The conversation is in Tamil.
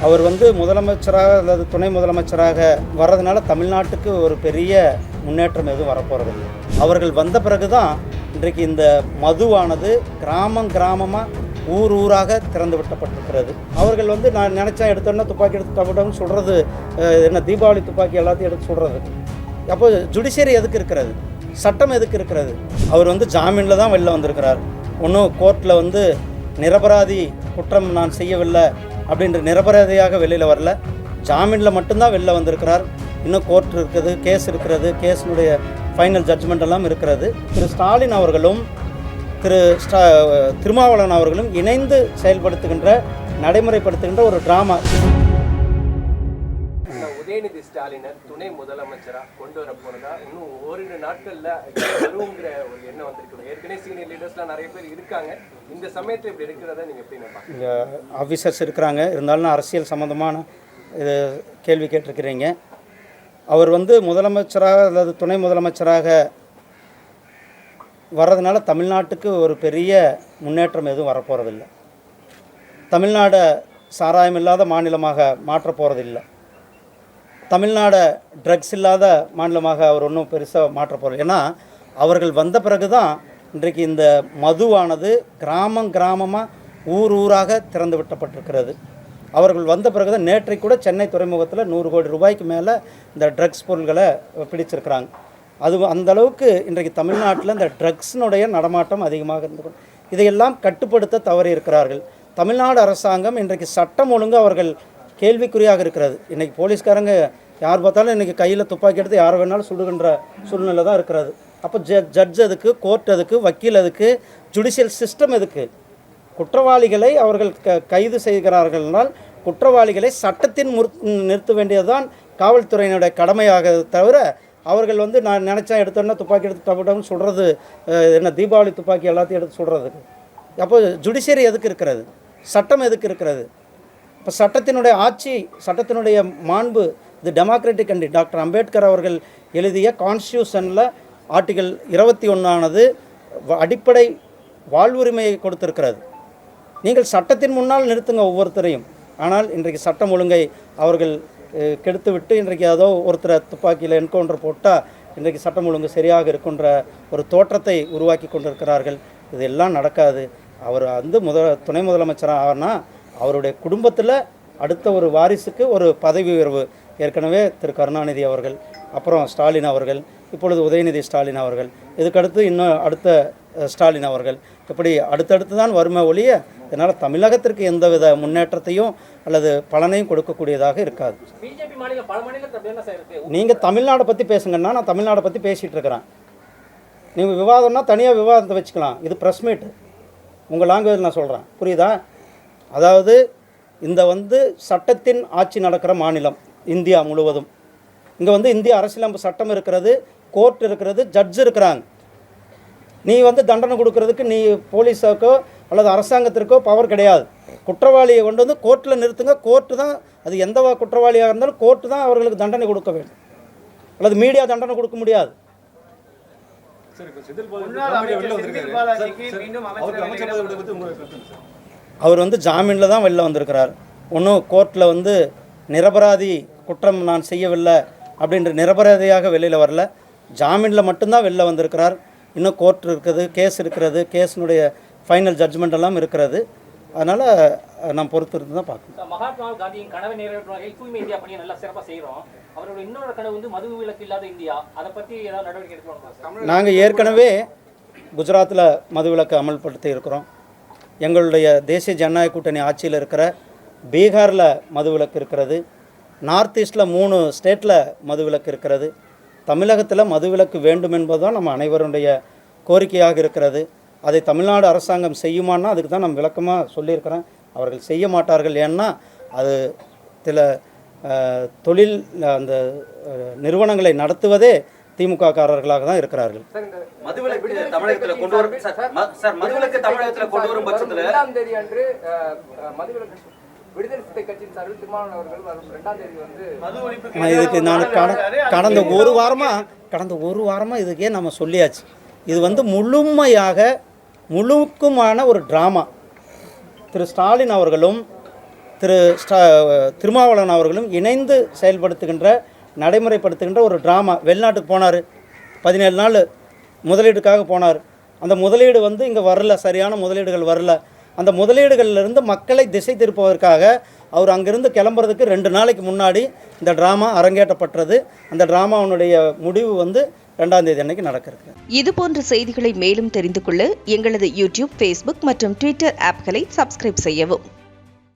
அவர் வந்து முதலமைச்சராக அல்லது துணை முதலமைச்சராக வர்றதுனால தமிழ்நாட்டுக்கு ஒரு பெரிய முன்னேற்றம் எதுவும் வரப்போகிறதில்லை. அவர்கள் வந்த பிறகு தான் இன்றைக்கு இந்த மதுவானது கிராமமாக ஊர் ஊராக திறந்து விட்டப்பட்டிருக்கிறது. அவர்கள் வந்து நான் நினச்சா எடுத்தோன்னா துப்பாக்கி எடுத்து டபுடம்னு சொல்கிறது என்ன, தீபாவளி துப்பாக்கி எல்லாத்தையும் எடுத்து சொல்கிறது. அப்போ ஜுடிஷியரி எதுக்கு இருக்கிறது, சட்டம் எதுக்கு இருக்கிறது? அவர் வந்து ஜாமீனில் தான் வெளில வந்திருக்கிறார். ஒன்றும் கோர்ட்டில் வந்து நிரபராதி, குற்றம் நான் செய்யவில்லை அப்படின்ற நிரபராதியாக வெளியில் வரல, ஜாமீனில் மட்டும்தான் வெளில வந்திருக்கிறார். இன்னும் கோர்ட் இருக்குது, கேஸ் இருக்கிறது, கேஸினுடைய ஃபைனல் ஜட்ஜ்மெண்ட் எல்லாம் இருக்கிறது. திரு ஸ்டாலின் அவர்களும் திரு திருமாவளவன் அவர்களும் இணைந்து செயல்படுத்துகின்ற நடைமுறைப்படுத்துகின்ற ஒரு ட்ராமா. உதயநிதி ஸ்டாலினை துணை முதலமைச்சராக கொண்டு வர போறதா இன்னும் ஓரிரு நாட்கள்ல வருங்கிற ஒரு எண்ணம் வந்திருக்கு. ஏற்கனவே சீனியர் லீடர்ஸ்லாம் நிறைய பேர் இருக்காங்க. இந்த சமயத்தில் இப்படி இருக்கிறத நீங்க எப்படி நினைப்பாங்க? இங்கே ஆஃபீஸர்ஸ் இருக்கிறாங்க, இருந்தாலும் அரசியல் சம்மந்தமான இது கேள்வி கேட்டிருக்கிறீங்க. அவர் வந்து முதலமைச்சராக அல்லது துணை முதலமைச்சராக வர்றதுனால தமிழ்நாட்டுக்கு ஒரு பெரிய முன்னேற்றம் எதுவும் வரப்போகிறதில்லை. தமிழ்நாடு சாராயம் இல்லாத மாநிலமாக மாற்றப் போகிறதில்லை. தமிழ்நாடு ட்ரக்ஸ் இல்லாத மாநிலமாக அவர் ஒன்றும் பெருசாக மாற்ற போகிறார். ஏன்னா அவர்கள் வந்த பிறகு தான் இன்றைக்கு இந்த மதுவானது கிராமமாக ஊர் ஊராக திறந்து விட்டப்பட்டிருக்கிறது. அவர்கள் வந்த பிறகு தான் நேற்றை கூட சென்னை துறைமுகத்தில் 100 கோடி ரூபாய்க்கு மேலே இந்த ட்ரக்ஸ் பொருள்களை பிடிச்சிருக்கிறாங்க. அது அந்தளவுக்கு இன்றைக்கு தமிழ்நாட்டில் இந்த ட்ரக்ஸினுடைய நடமாட்டம் அதிகமாக இருந்து இதையெல்லாம் கட்டுப்படுத்த தவறி இருக்கிறார்கள். தமிழ்நாடு அரசாங்கம் இன்றைக்கு சட்டம் ஒழுங்கு அவர்கள் கேள்விக்குறியாக இருக்கிறது. இன்றைக்கி போலீஸ்காரங்க யார் பார்த்தாலும் இன்றைக்கி கையில் துப்பாக்கி எடுத்து யாரை வேணாலும் சுடுகின்ற சூழ்நிலை தான் இருக்கிறது. அப்போ ஜட்ஜ் எதுக்கு, கோர்ட் எதுக்கு, வக்கீல் எதுக்கு, ஜுடிஷியல் சிஸ்டம் எதுக்கு? குற்றவாளிகளை அவர்கள் கைது செய்கிறார்கள்னால் குற்றவாளிகளை சட்டத்தின் நிறுத்த வேண்டியதுதான் காவல்துறையினுடைய கடமையாக தவிர அவர்கள் வந்து நான் நினச்சா எடுத்தோன்னா துப்பாக்கி எடுத்து டபுடம்னு சொல்கிறது என்ன, தீபாவளி துப்பாக்கி எல்லாத்தையும் எடுத்து சொல்கிறதுக்கு. அப்போ ஜுடிஷியரி எதுக்கு இருக்கிறது, சட்டம் எதுக்கு இருக்கிறது? இப்போ சட்டத்தினுடைய ஆட்சி, சட்டத்தினுடைய மாண்பு, இது டெமோக்ராட்டிக் கண்ட்ரி. டாக்டர் அம்பேத்கர் அவர்கள் எழுதிய கான்ஸ்டியூஷனில் ஆர்டிகல் 21 அடிப்படை வாழ்வுரிமையை கொடுத்திருக்கிறது. நீங்கள் சட்டத்தின் முன்னால் நிறுத்துங்க ஒவ்வொருத்தரையும். ஆனால் இன்றைக்கு சட்டம் ஒழுங்கை அவர்கள் கெடுத்துவிட்டு இன்றைக்கு ஏதோ ஒருத்தரை துப்பாக்கியில் என்கவுண்டர் போட்டால் இன்றைக்கு சட்டம் ஒழுங்கு சரியாக இருக்கின்ற ஒரு தோற்றத்தை உருவாக்கி கொண்டிருக்கிறார்கள். இதெல்லாம் நடக்காது. அவர் வந்து துணை முதலமைச்சராக ஆனால் அவருடைய குடும்பத்தில் அடுத்த ஒரு வாரிசுக்கு ஒரு பதவி உயர்வு, ஏற்கனவே திரு கருணாநிதி அவர்கள், அப்புறம் ஸ்டாலின் அவர்கள், இப்பொழுது உதயநிதி ஸ்டாலின் அவர்கள், இதுக்கடுத்து இன்னும் அடுத்த ஸ்டாலின் அவர்கள், இப்படி அடுத்தடுத்து தான் வறுமை ஒழிய இதனால் தமிழகத்திற்கு எந்தவித முன்னேற்றத்தையும் அல்லது பலனையும் கொடுக்கக்கூடியதாக இருக்காது. நீங்கள் தமிழ்நாடை பற்றி பேசுங்கன்னா நான் தமிழ்நாடை பற்றி பேசிகிட்டு இருக்கிறேன். நீங்கள் விவாதம்னா தனியாக விவாதத்தை வச்சுக்கலாம். இது ப்ரெஸ் மீட்டு, உங்கள் லாங்குவேஜ் நான் சொல்கிறேன், புரியுதா? அதாவது இந்த வந்து சட்டத்தின் ஆட்சி நடக்கிற மாநிலம் இந்தியா முழுவதும். இங்கே வந்து இந்திய அரசியலமைப்பு சட்டம் இருக்கிறது, கோர்ட் இருக்கிறது, ஜட்ஜ் இருக்கிறாங்க. நீ வந்து தண்டனை கொடுக்கறதுக்கு நீ போலீஸாக்கோ அல்லது அரசாங்கத்திற்கோ பவர் கிடையாது. குற்றவாளியை கொண்டு வந்து கோர்ட்டில் நிறுத்துங்க. கோர்ட்டு தான், அது எந்த குற்றவாளியாக இருந்தாலும் கோர்ட்டு தான் அவர்களுக்கு தண்டனை கொடுக்க வேண்டும், அல்லது மீடியா தண்டனை கொடுக்க முடியாது. அவர் வந்து ஜாமீனில் தான் வெளில வந்திருக்கிறார். ஒன்றும் கோர்ட்டில் வந்து நிரபராதி, குற்றம் நான் செய்யவில்லை அப்படின்ற நிரபராதியாக வெளியில் வரல, ஜாமீனில் மட்டும்தான் வெளில வந்திருக்கிறார். இன்னும் கோர்ட் இருக்குது, கேஸ் இருக்கிறது, கேஸினுடைய ஃபைனல் ஜட்ஜ்மெண்ட் எல்லாம் இருக்கிறது. அதனால் நான் பொறுத்து இருந்து தான் பார்க்கணும். மகாத்மா காந்தியின் கனவை நிறைவேற்றுவாங்க, தூய்மை இந்தியா பணியை நல்லா சிறப்பாக செய்கிறோம். அவரோட இன்னொரு கனவு வந்து மது விலக்கு இல்லாத இந்தியா. அதை பற்றி ஏதாவது நடவடிக்கை எடுக்கணும்? நாங்கள் ஏற்கனவே குஜராத்தில் மது விலக்கு அமல்படுத்தி இருக்கிறோம். எங்களுடைய தேசிய ஜனநாயக கூட்டணி ஆட்சியில் இருக்கிற பீகாரில் மது விலக்கு இருக்கிறது. நார்த் ஈஸ்டில் 3 ஸ்டேட்டில் மது விலக்கு இருக்கிறது. தமிழகத்தில் மது விலக்கு வேண்டும் என்பதுதான் நம்ம அனைவருடைய கோரிக்கையாக இருக்கிறது. அதை தமிழ்நாடு அரசாங்கம் செய்யுமான்னா அதுக்கு தான் நம்ம விளக்கமாக சொல்லியிருக்கிறேன். அவர்கள் செய்ய மாட்டார்கள். ஏன்னா அது சில தொழில் அந்த நிறுவனங்களை நடத்துவதே திமுக காரர்களாக தான் இருக்கிறார்கள். மதுவிலக்கு தமிழகத்தில் கொண்டு வரும் சார், மதுவிலக்கு தமிழகத்தில் கொண்டு வரும் பட்சத்தில் 2ஆம் தேதி அன்று மதுவிலக்கு விடுதலை சிறுத்தை கட்சியின் சார்பில் திருமாவளவன் அவர்கள் வரும் 2ஆம் தேதி வந்து இதுக்கு நான் கடந்த ஒரு வாரமாக இதுக்கே நம்ம சொல்லியாச்சு. இது வந்து முழுக்குமான ஒரு ட்ராமா. திரு ஸ்டாலின் அவர்களும் திருமாவளவன் அவர்களும் இணைந்து நடைமுறைப்படுத்துகின்ற ஒரு ட்ராமா. வெளிநாட்டுக்கு போனார், 17 நாள் முதலீடுக்காக போனார். அந்த முதலீடு இங்கே வரல, சரியான முதலீடுகள் வரல. அந்த முதலீடுகளிலிருந்து மக்களை திசை திருப்புவதற்காக அவர் அங்கிருந்து கிளம்புறதுக்கு 2 நாளைக்கு முன்னாடி இந்த ட்ராமா அரங்கேற்றப்பட்டது. அந்த ட்ராமாவுடைய முடிவு 2ஆம் தேதி அன்னைக்கு நடக்கிறது. இதுபோன்ற செய்திகளை மேலும் தெரிந்து கொள்ள எங்களது யூடியூப், ஃபேஸ்புக் மற்றும் ட்விட்டர் ஆப்களை சப்ஸ்கிரைப் செய்யவும்.